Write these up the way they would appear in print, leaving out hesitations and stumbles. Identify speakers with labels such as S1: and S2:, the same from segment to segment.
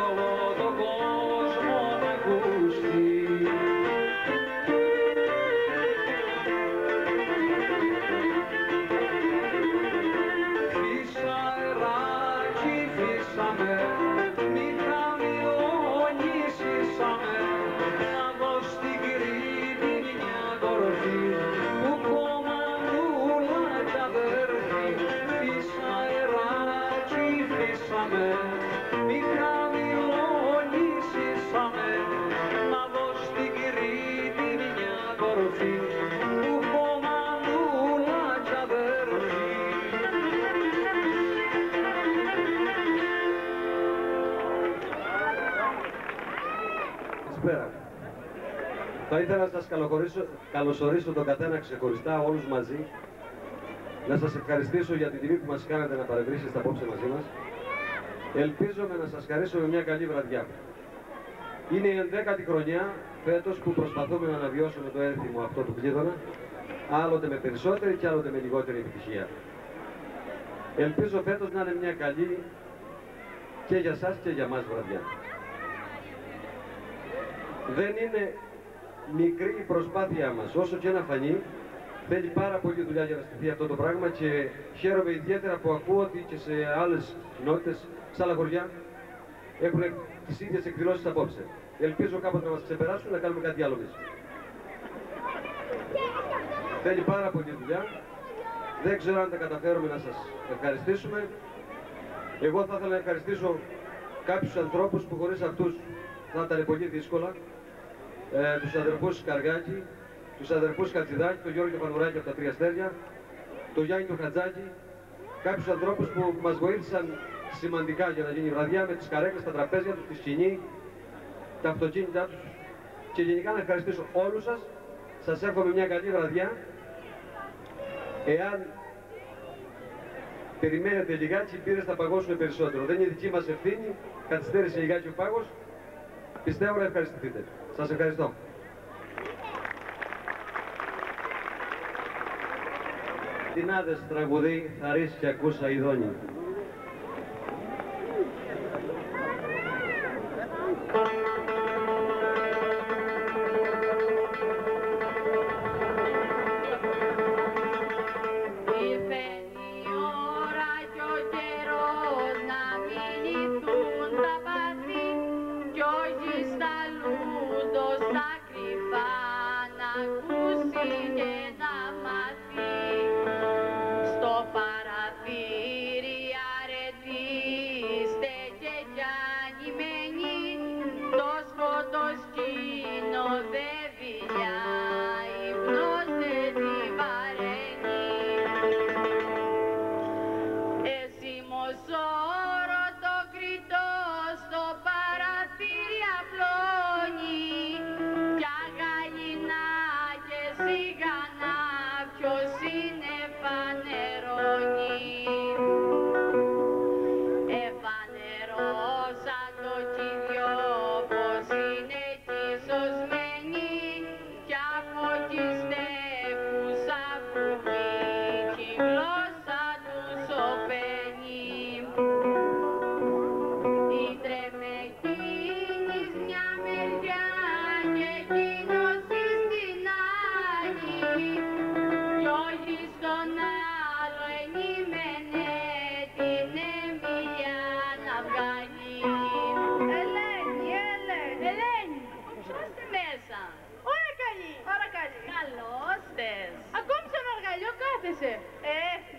S1: όλο τον κόσμο να ακουστεί. Φύσα αεράκι, φύσαμε, μη χαμηλονίσαμε, να δω στην Κρήτη μια κορφή που κομμανούλα κι αδέρφη. Φύσα αεράκι, φύσαμε, μη χαμηλονίσαμε, να δω στην Κρήτη μια κορφή που κομμανούλα κι αδέρφη.
S2: Καλησπέρα. Θα ήθελα να σας καλωσορίσω τον καθένα ξεχωριστά, όλους μαζί. Να σας ευχαριστήσω για την τιμή που μας κάνατε να παρευρίσκεστε απόψε μαζί μας. Ελπίζομαι να σας χαρίσουμε μια καλή βραδιά. Είναι η 11η χρονιά φέτος που προσπαθούμε να αναβιώσουμε το έθιμο αυτό του Κλείδωνα, άλλοτε με περισσότερη και άλλοτε με λιγότερη επιτυχία. Ελπίζω φέτος να είναι μια καλή και για σας και για μας βραδιά. Δεν είναι μικρή η προσπάθειά μας, όσο και να φανεί, θέλει πάρα πολύ δουλειά για να στηθεί αυτό το πράγμα και χαίρομαι ιδιαίτερα που ακούω ότι και σε άλλες κοινότητες, σε άλλα χωριά, έχουν τις ίδιες εκδηλώσεις απόψε. Ελπίζω κάποτε να μας ξεπεράσουν, να κάνουμε κάτι άλλο εμείς. Θέλει πάρα πολύ δουλειά. Δεν ξέρω αν τα καταφέρουμε να σας ευχαριστήσουμε. Εγώ θα ήθελα να ευχαριστήσω κάποιους ανθρώπους που χωρίς αυτούς θα ήταν πολύ δύσκολα. Τους αδερφούς Καργάκη, τους αδερφούς Χατζηδάκη, τον Γιώργο Πανουράκη από τα Τρία Αστέρια, τον Γιάννη τον Χατζάκη, κάποιους ανθρώπους που μας βοήθησαν σημαντικά για να γίνει η βραδιά με τις καρέκλες, τα τραπέζια τους, τη σκηνή, τα αυτοκίνητά τους και γενικά να ευχαριστήσω όλους σας. Σας εύχομαι μια καλή βραδιά. Εάν περιμένετε λιγάκι, οι πύρες θα παγώσουν περισσότερο. Δεν είναι δική μας ευθύνη, καθυστέρησε λιγάκι ο πάγος. Πιστεύω να ευχαριστηθείτε. Σας ευχαριστώ. Τινάδες τραγουδί, χαρίς και ακούσα ειδώνει.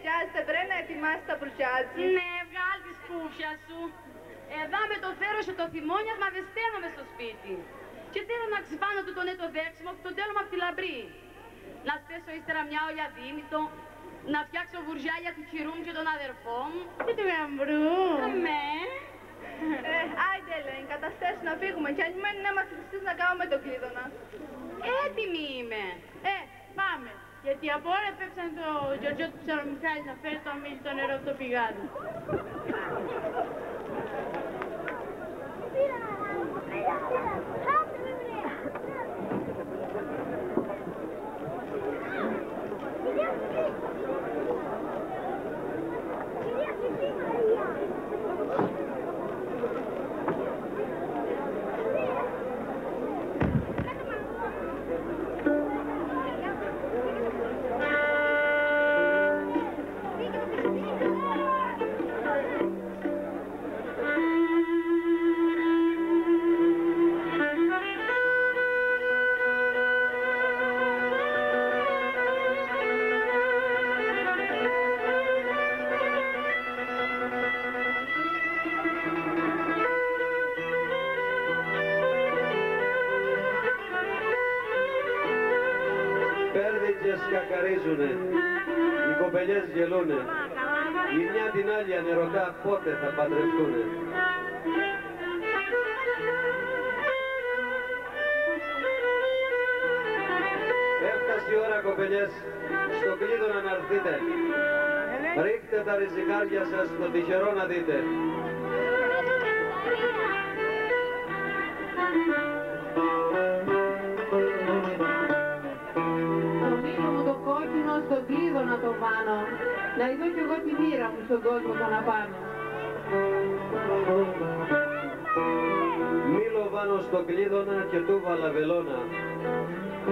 S3: Βιάζεστε βρε να ετοιμάσεις τα μπρουζιάζι.
S4: Ναι, βγάλ' τη σκούφια σου. Εδώ με το φέρωσε το θυμόνιασμα δεν στέλνομαι στο σπίτι. Και θέλω να ξυπάνω του το νέτο δέξιμο που τον τέλουμε από τη λαμπρή. Να στέσω ύστερα μια όλια δίμητο, να φτιάξω βουρζιάλια του χειρού μου και των αδερφών μου.
S3: Και του γαμπρού.
S4: Ναι.
S3: Άιντε Ελένη, καταστέσου να φύγουμε κι αν μένει να μας χρηστείς να κάνουμε τον Κλείδωνα.
S4: Έτοιμη είμαι.
S3: Πάμε. Γιατί από ώρα πέψαν το Γιωργιό του Ψαρομιχάλη να φέρει το αμύλιτο νερό από το πηγάδι.
S2: κορίτσια σκακαρίζουνε, οι κοπελιές γελούνε, η μια την άλλη ανερωτά πότε θα παντρευτούνε. Έφτασε η ώρα, κοπελιές, στο κλείδωνα να έρθείτε. Ρίχτε τα ριζικάρια σας στο τυχερό να δείτε.
S5: Το μήλο μου το κόκκινο στον κλείδωνα το πάνω, να ειδώ κι εγώ τη μοίρα μου στον κόσμο τον απάνω.
S2: Μήλο βάνω στο κλείδωνα και του βάλα βελόνα,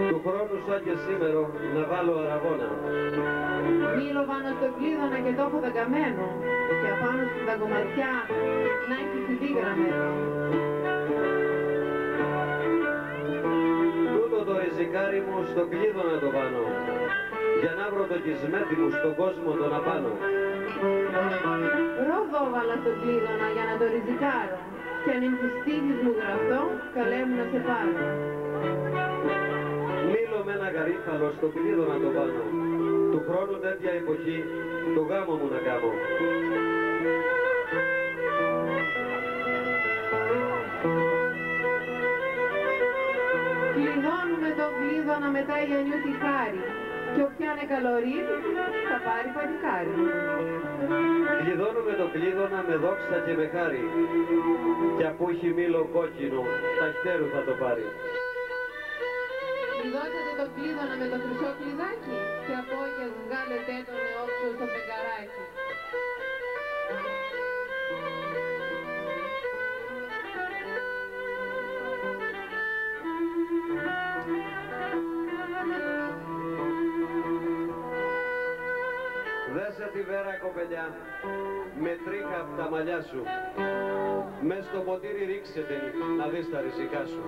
S2: του χρόνου σαν και σήμερο να βάλω αραβόνα.
S5: Μήλο πάνω στο κλείδωνα και το έχω δαγκαμένο, και απάνω στην δαγκωματιά να έχει CD γραμμένο.
S2: Τούτο το ριζικάρι μου στο κλείδωνα το πάνω, για να βρω το κισμέτι μου στον κόσμο τον απάνω.
S5: Ρόδο βάλα στο κλείδωνα για να το ριζικάρω, και αν είναι της τύχης μου γραφτό, καλέ μου να σε πάρω.
S2: Μήλο με ένα γαρίφαλο στο κλείδωνα το πάνω, του χρόνου τέτοια εποχή το γάμο μου να κάνω.
S5: Κλειδώνουμε το κλείδωνα μετά Γιαννιού τη χάρη, και όποια είναι καλορίδι θα πάρει παλικάρι.
S2: Κλειδώνουμε το κλείδωνα με δόξα και με χάρη, κι αφού έχει μήλο κόκκινο, τα χτέρου θα το πάρει.
S5: Κλειδώσατε το κλείδωνα με το χρυσό κλειδάκι, και από και βγάλετε τον εόξο στο φεγγαράκι.
S2: Δέσε τη βέρα, κοπελιά, με τρίχα απ' τα μαλλιά σου. Μες στο ποτήρι ρίξε την, να δεις τα ριζικά σου.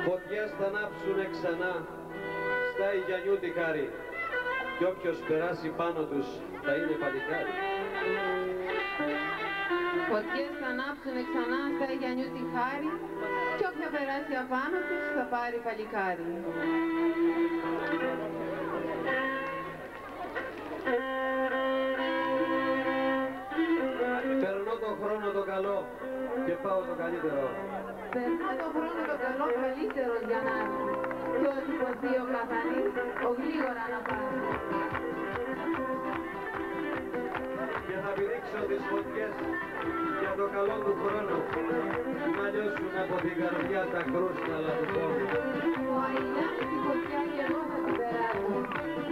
S2: Φωτιές θα ανάψουνε ξανά στα Ιγιαννιού τη χάρη, κι όποιος περάσει πάνω τους θα είναι παλικάρι.
S5: Φωτιές θα ανάψουνε ξανά στα Γιαννιού τη χάρη, και όποια περάσει απάνω τους θα πάρει παλικάρι.
S2: Περνώ το χρόνο το καλό και πάω το καλύτερο.
S5: Περνά το χρόνο το καλό καλύτερο για να έρθει, κι ό,τι ποθεί ο καθαρής, ο γλίγορα να πάρει.
S2: Και θα πηδήξω τις φωτιές για το καλό του χρόνου, να λιώσουν από την καρδιά τα κρούσταλα του πόνου.
S5: Ο Αηλιάς τη φωτιά και εγώ θα την περάσω,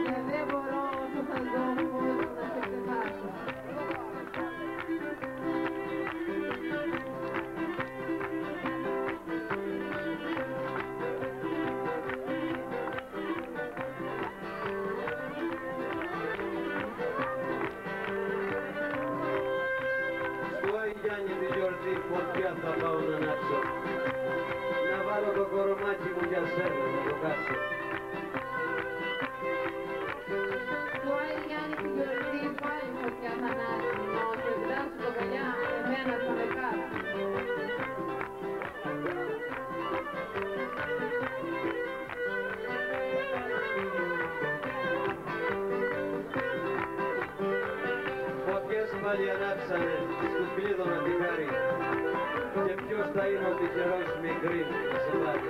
S5: και δεν μπορώ όσο θα ζω πώς να σε ξεχάσω.
S2: Γιάννη τη γιορτή φωτιά θα πάω να ανάψω, να βάλω το κορομάκι μου για σένα να το κάτσω.
S5: Του Άι Γιάννη τη γιορτή πάλι φωτιά θα ανάψει, μα ο Σεβδάς του κοκαλιά εμένα θα με κάτσει.
S2: Φωτιές πάλι ανάψανε στους κλείδωνα τη χάρη, και ποιος θα είναι ο τυχερός μικρή να σε πάρει.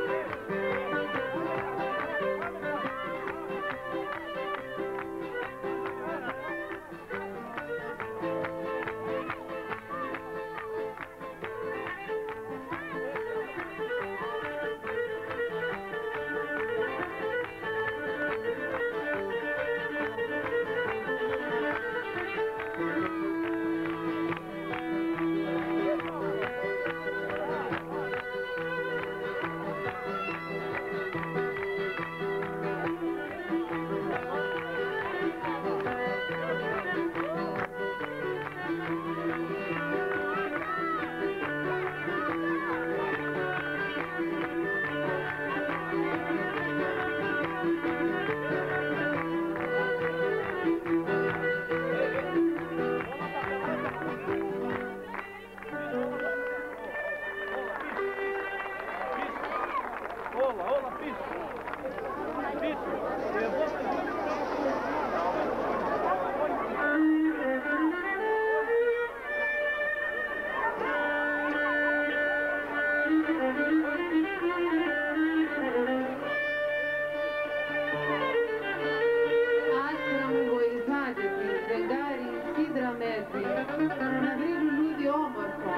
S5: να βρει λουλούδι όμορφο,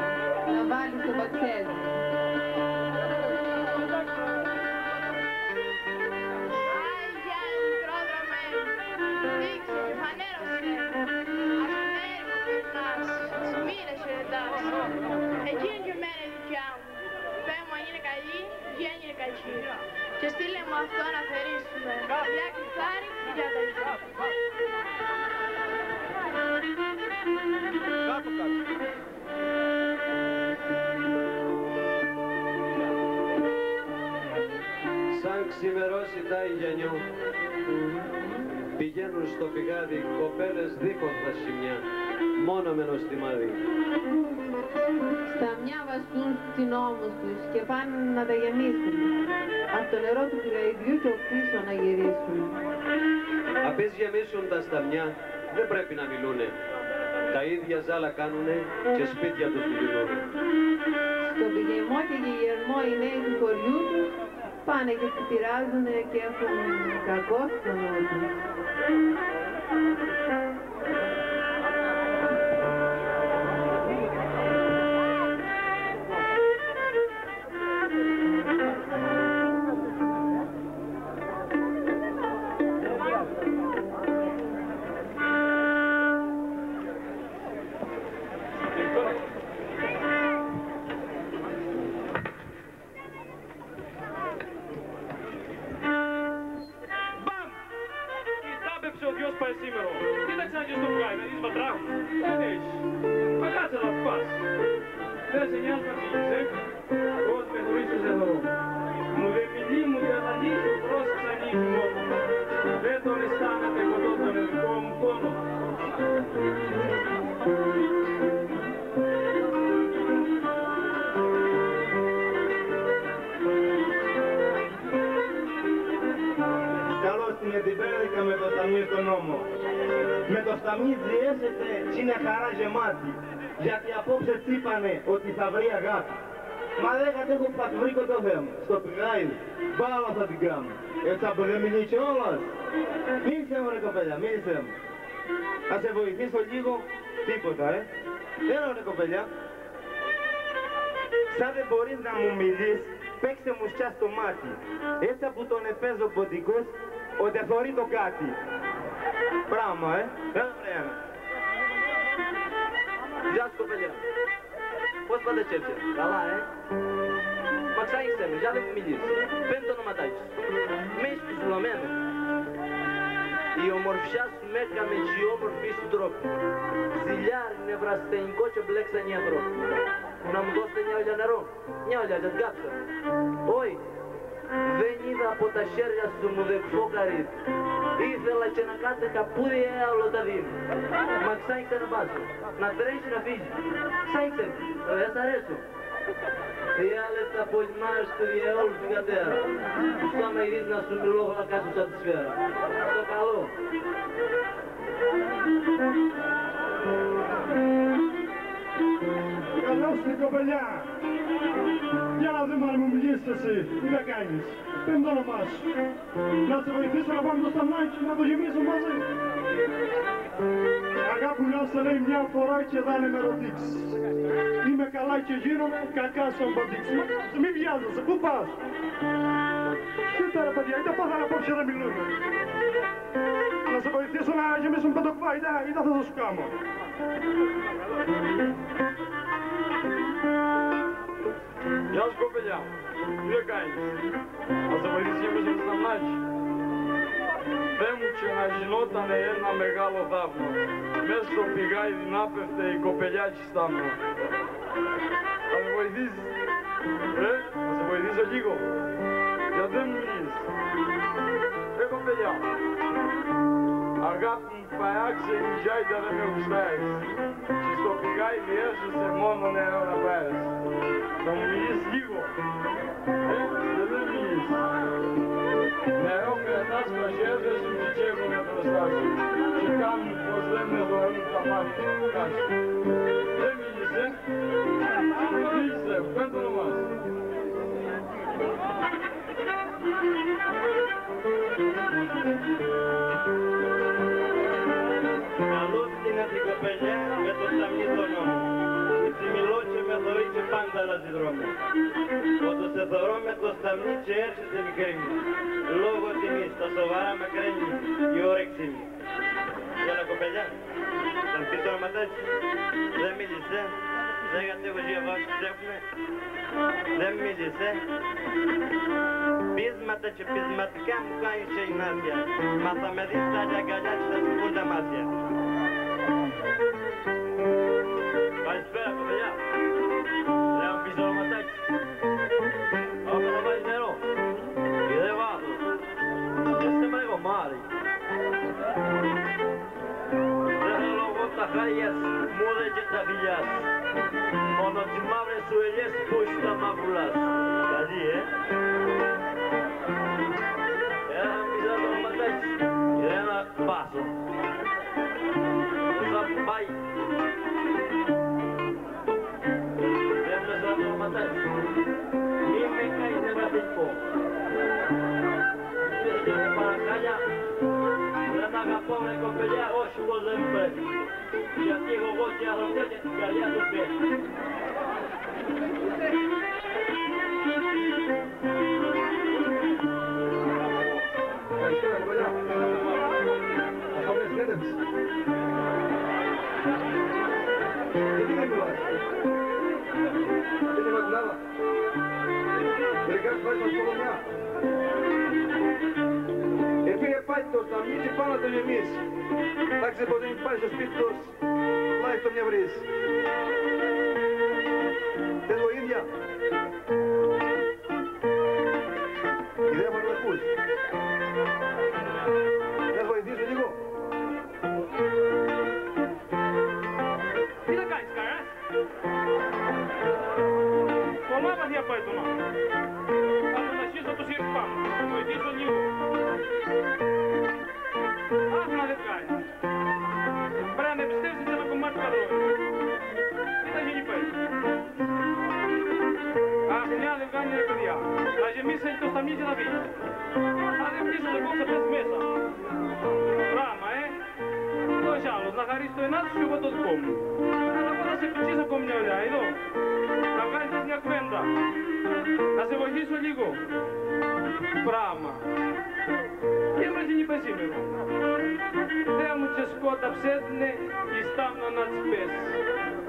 S5: να βάλει στο μπαξέδι.
S3: Εκείνη και η μέρα η δικιά μου. Πες μου αν είναι καλή, βγαίνει είναι κακή. Και στείλε μου αυτό να θερήσουμε. Για κρυθάρι, για τα λοιπά.
S2: Σαν ξημερώσει τα Ιγιανιού, πηγαίνουν στο πηγάδι κοπέλες δίχως τα σημιά, μόνο με νοστιμάδι.
S5: Στα μια βαστούν στην ώμους τους και πάνε να τα γεμίσουν. Από το νερό του πηγαϊδιού και ο πίσω να γυρίσουν.
S2: Απείς γεμίσουν τα σταμιά, δεν πρέπει να μιλούνε. Τα ίδια ζάλα κάνουνε και σπίτια τους πηγαινούνε.
S5: Στο πηγαιμό και γεγερμό οι νέοι του χωριού τους πάνε και πειράζουνε και έχουν κακό στο νου τους.
S6: Με το σταμί στον νόμο. Με το σταμί διέσετε είναι χαρά γεμάτη. Γιατί απόψε τσίπανε ότι θα βρει αγάπη. Μα δεν κατέχω πατβρίκο το θέμα. Στο πηγάι, μπάλα θα την κάνω. Έτσι θα μπρεμιλεί κιόλας. Μίλησε μου ρε κοπέλια, μίλησε μου. Θα σε βοηθήσω λίγο, τίποτα Έλα ρε κοπέλια. Σαν δεν μπορείς να μου μιλείς, παίξτε μου σκιά στο μάτι. Έτσι που τον επέζω ποντικός, ότι θωρεί το κάτι. Πράγμα, Έλα βρέα.
S2: Γεια σου κοπέλια. Πώς πάτε έτσι, καλά, Μα ξάγιξε με, για δεν μου μιλείς. Πέντε το ονοματάκι σου. Με είσαι πισουλωμένο. Η ομορφιά σου με έκαμε και η όμορφη σου τρόπη. Ζηλιάρι, νευρασθενικό και μπλέξαν οι ανθρώποι. Να μου δώσετε μια ολιά νερό, μια ολιά για την κάψα. Όχι. Δεν είδα από τα χέρια σου μου δεξό καρύδι. Ήθελα και να κάτε καπούδι άλλο τα δίνει. Μα ξάγιξε να πάσω. Να τρέχει να φύγει. Ξάγιξε. Δεν σ' αρέσω. Οι άλλες τα πολυμάρες του διαόλου του κατέρα. Τους άμα ειδείς να σου μιλώ να κάτσουν σαν τη σφαίρα. Στο καλό.
S7: Καλώς την κοπελιά. Για να δούμε αν μου μιλήσεις εσύ. Τι θα κάνεις. Πες το όνομά σου. Να σε βοηθήσω να πάμε το σταμνάκι, να το γεμίσω μαζί. Αγάπη μου να σε λέει μια φορά και δεν με ρωτήξεις. Είμαι καλά και γίνομαι κακά στον παντήξεις. Μη βιάζεσαι, πού πας. Κοίτα ρε παιδιά, είτε πάθανε απόψε δεν μιλούν. Να σε βοηθήσω να γεμίσουν πεντοκβά, είτε θα σου κάνω.
S1: Γεια σου κοπελιά, τι δεν κάνεις. Θα σε βοηθήσει μέσα στο σταμνάκι. Δε μου και να γινότανε ένα μεγάλο θαύμα. Μέσα στο πηγάιδι να πέφτε η κοπελιά της στάμνα. Θα σε βοηθήσεις. Θα σε βοηθήσω λίγο. Γιατί δεν μου μιλείς. Κοπελιά. Αγάπη μου παράξε η γιάιτα δεν με γουστάρεις. Και στο πηγάιδι έρχεσαι μόνο νερό να πάρεις. Θα μου μιλείς λίγο. Δεν μιλείς. Νερό κρατάς τα χέρια σου και καίγομαι μπροστά σου. Και κάνουν πως δεν με δωρούν τα μάτια σου. Δεν μίλησε. Μίλησε. Πες το όνομά σου.
S6: Καλώς την την κοπελιά με το σταμί άλλα τη δρόμο. Όταν σε θωρώ με το σταμνί και έρχεσαι μικρή μου. Λόγω τιμής, τα σοβαρά με κρέμει η όρεξή μου. Έλα κοπελιά, θα μου πεις το ονοματάκι. Δεν μίλησε, δεν κατέχω διαβάσει ξέφνε. Δεν μίλησε. Πείσματα και πεισματικά μου κάνεις και η Νάσια. Μα θα με δεις τα αγκαλιά και θα σκουμπούν τα μάτια. Καλησπέρα κοπελιά. Δεν μου πεις το ονοματάκι. Όπου να βάλεις νερό. Και δεν βάζω. Και σε μρέγω μάρι. Δεν θέλω εγώ τα χάλιας, μου δεν και τα φιλιάς. Μόνο τις μαύρες σου ελιές που είσαι τα μαυρουλάς. Καλή, Έλα να πεις το ονοματάκι. Και ένα πάσο. Πώς θα πάει. Δεν με σαν το ονοματάκι. Μη με κάνεις ευαθυνικό. Και με παρακάλια. Δεν αγαπώ με κοπελιά, όχι πως δεν πρέπει. Γιατί έχω εγώ και ανθρωπιά και την καρδιά του πέφτει.
S2: Καλησπέρα κοπελιά. Θα μια συνέντευξη. Γιατί δεν μιλάς. Δεν είμαι την άλλα. Μερικά σου πάει μας κολονιά. Επήγε πάλι το σταμνί και πάνω να το γεμίσει. Θα ξέρει πως δεν υπάρχει στο σπίτι τους, τουλάχιστον μια βρύς. Θες βοήθεια. Ιδέα μας να ακούς. Θες βοηθήσω λίγο.
S1: Τι να κάνεις καράς. Πολλά βαθιά πάει το μάτι. Θα τον αρχίσω το σύρεις πάνω. Θα βοηθήσω λίγο. Αχ να δεν κάνει. Πρέπει να εμπιστεύσεις ένα κομμάτι καλόγια. Τι θα γίνει πάλι. Αχ μια δεν κάνει ρε παιδιά. Θα γεμίσει το σταμνί και θα βγει. Αν δεν βγεις εγώ θα πες μέσα. Πράγμα όχι άλλος, να χαρίσεις το ενάς σου εγώ το δικό μου. Αλλά εγώ θα σε κουτσίσω ακόμη μια ολιά, εδώ. Να βγάλεις μια κουβέντα. Να σε βοηθήσω λίγο. Πράγμα. Και με την είπε σήμερα. Θεά μου και σκότα ψέτνε η στάμνα να τις πέσει.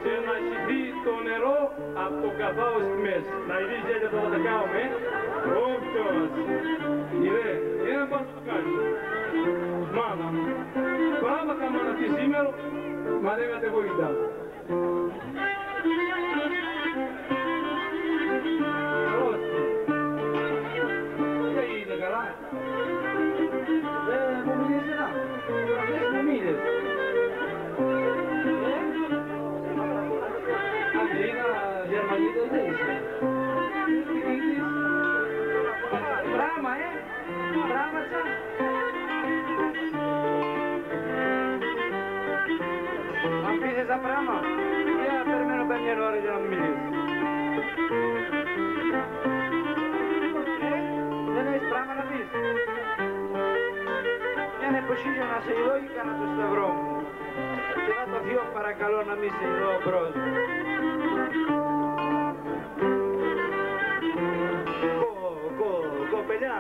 S1: Και να χυθεί το νερό από το καφάο στη μέση. Να ειδείς γέλια το θα κάνουμε, όποιος. Είδε, για να πας το κάνει. Μάνα, πράγματα μάνα τη σήμερα, μα λέγατε βοηθά.
S2: Δεν είναι καλά. Μου μιλήσεις ένα. Δεν μου μίλες. Αγγλίνα, Γερμανίδα δεν είσαι. Πράγμα, πράγματσα. Αν πεις εσά πράγμα, για περιμένω καμιά ώρα για να μου μιλήσεις. Δεν έχεις πράγμα να πεις. Για να υποσχίζω να σε λόγικα να το σταυρό μου. Και να το θείο παρακαλώ να μην σε ειδώ μπρος μου. Κοπελιά,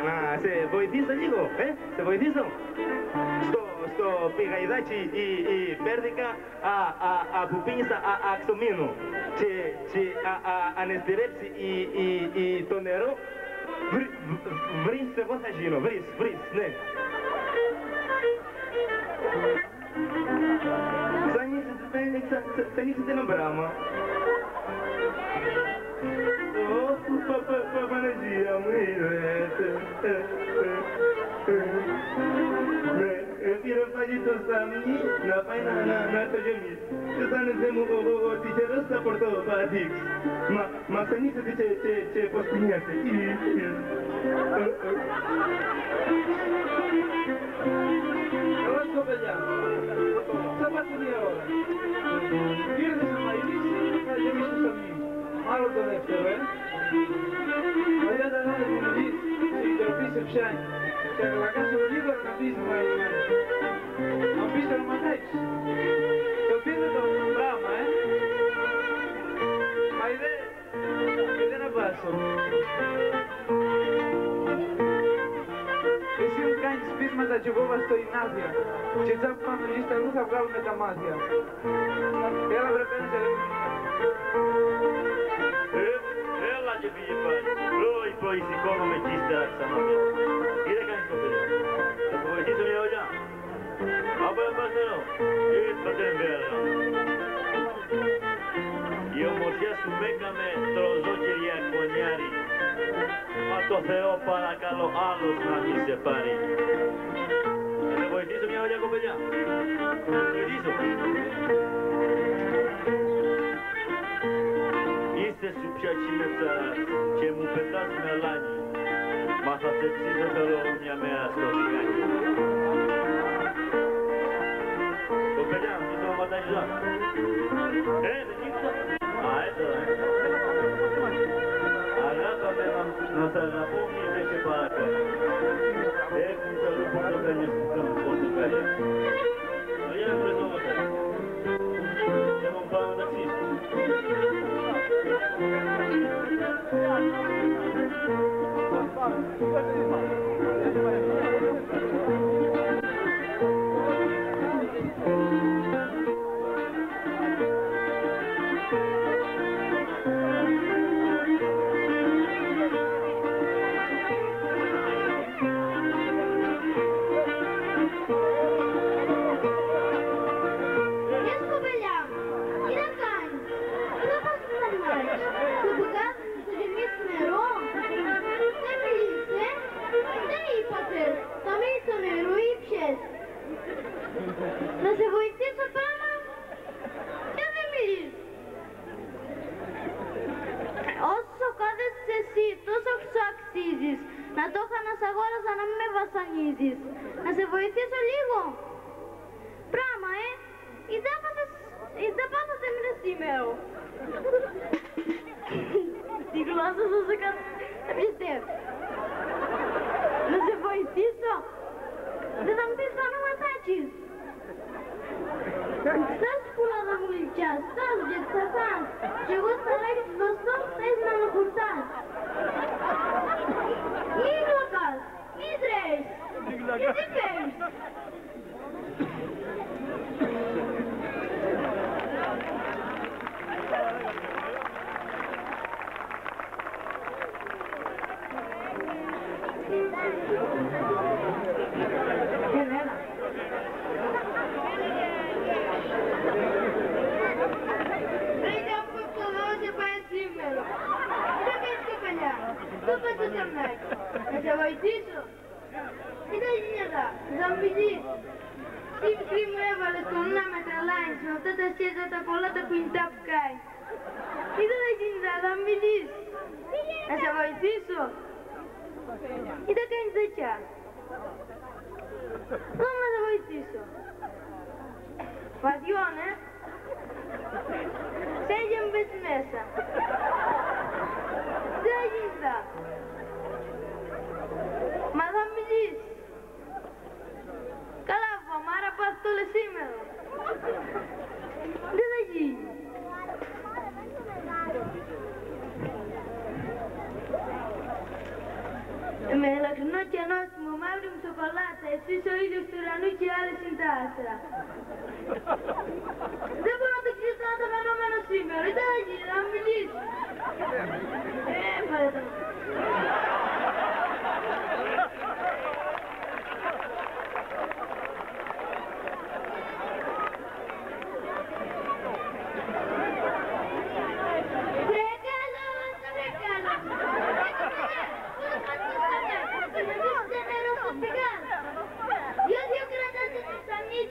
S2: να σε βοηθήσω λίγο, σε βοηθήσω. Στο πηγαϊδάκι η πέρδικα που πίνησα αξομίνο και ανεστηρέψει το νερό, βρεις εγώ θα γίνω, βρεις, ναι. Θα ανοίξετε ένα πράγμα. Παναγία μου ήρθε. Πήρε πάλι το σταμνί να πάει να το γεμίσει. Και αισθάνεσαι μου ο τυχερός θα πορτώ πατήξ. Μα σ' ανοίξετε και πως κουνιάτε. Καλώς κοπελιά. Θα πάτε μια ώρα. Ήρθες να μαγειρίσει, θα γεμίσει το σταμνί. Άλλο το δεύτερο, Μαρία τα νόμια που μου δεις, η τροπή σε πιάνει. Και αγλακάσω λίγο να πεις να μαγειρίσει. Να πεις το ονοματάκι. Το πίνω το πράγμα, Μα η
S8: δώσω. Εσύ μου κάνεις πείσματα και εγώ βάζω στο γυμνάσια. Και τσάπου πάνω εκεί στα νου θα βγάλουμε τα μάτια. Έλα βρε πέντε σε λίγο.
S9: Έλα και πήγε πάλι. Πρωί σηκώνομαι και ύστερα ξαναπέω. Τι δεν κάνεις κοπέλα. Θα το βοηθήσω μια ολιά. Από ένα παστερό. Ήρθα πατέρα. Η ομορφιά σου με έκαμε τροζό κυριακονιάρη. Μα το Θεό παρακαλώ άλλος να μη σε πάρει. Θα σε βοηθήσω μια ολιά κοπελιά. Θα σε βοηθήσω. Είσαι σου πια τσιμετσαράς και μου πετάς μελάνι. Μα θα σε ψήσω θέλω μια μέρα στο φυγάκι. Κοπελιά, μη το ματαγιζάς. Δεν νύχτα. Α, έτσι αγάπαμε να σ' αγαπώ μη και παρακάτω. Έχουν τα πορτοκάλια που κάνουν πορτοκάλια. Για να βρεθόμαστε. Και μου πάμε μεταξύ.
S3: Να σε βοηθήσω πάνω και δεν μιλείς. Όσο κάθεσαι εσύ, τόσο σου αξίζεις. Να το είχα να σ' αγόρασα να μην με βασανίζεις. Να σε βοηθήσω λίγο. Πράγμα, δεν πάθατε με σήμερα. Τη γλώσσα σου σε δεν πιστεύω. Να σε βοηθήσω. Δεν θα μου πεις το ονοματάκι. Στάς πουλάδα μου γλυκιά, στάς γιατί θα φας. Κι εγώ στα λάκια του δωστό θες να με χουρτάς. Μη γλωκάς, μη τρέχεις. Γιατί φέρεις. Να σε βοηθήσω. Κοίτα γυναίκα, θα μου πεις. Τι μικρή μου έβαλες το να με τρελάνεις με αυτά τα σχέδια τα πολλά τα κουνητά που κάνεις. Κοίτα τα κινητά, θα μου πεις. Να σε βοηθήσω. Κοίτα κάνεις τέτοια. Θέλω να σε βοηθήσω. Βαδιών, Θέλει και μου πες μέσα. Δεν γίνεται. Μα θα μιλείς. Καλά, βαμάρα, πας το λες σήμερα. Δεν θα γίνει. Με ελαχρινό και ανώστιμο μαύρη μου σοκολάτα, εσείς ο ήλιος του ουρανού και άλλες είναι τα άστρα. Δεν μπορώ να το ξύσω το φαινόμενο σήμερα, δεν θα γίνει, να μου μιλήσει. Πάρε το.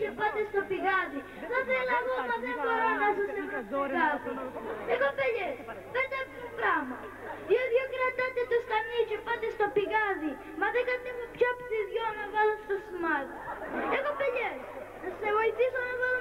S3: Και πάτε στο πηγάδι. Θα θέλω εγώ, μα δεν μπορώ να σας ευχαριστήσω. Κοπέλιες, πέτε πράγμα. Δύο κρατάτε το σταμνί και πάτε στο πηγάδι. Μα δεν κατέβω πια ψηδιό να βάλω στο σμάτ. Κοπέλιες, να σε βοηθήσω να βάλω